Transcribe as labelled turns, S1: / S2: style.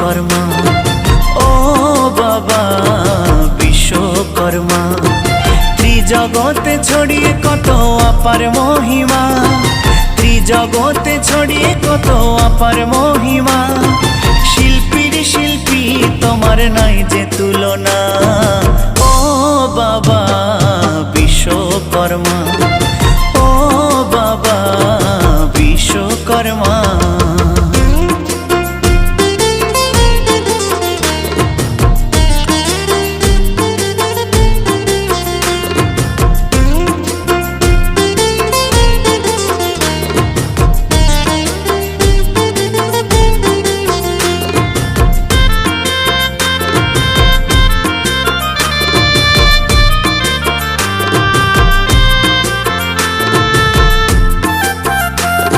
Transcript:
S1: বিশ্বকর্মা। ও বাবা বিশ্বকর্মা, ত্রিজগতে ছড়িয়ে কত অপার মহিমা, ত্রিজগতে ছড়িয়ে কত অপার মহিমা। শিল্পীর শিল্পী তোমার নাই যে তুলনা। ও বাবা বিশ্বকর্মা।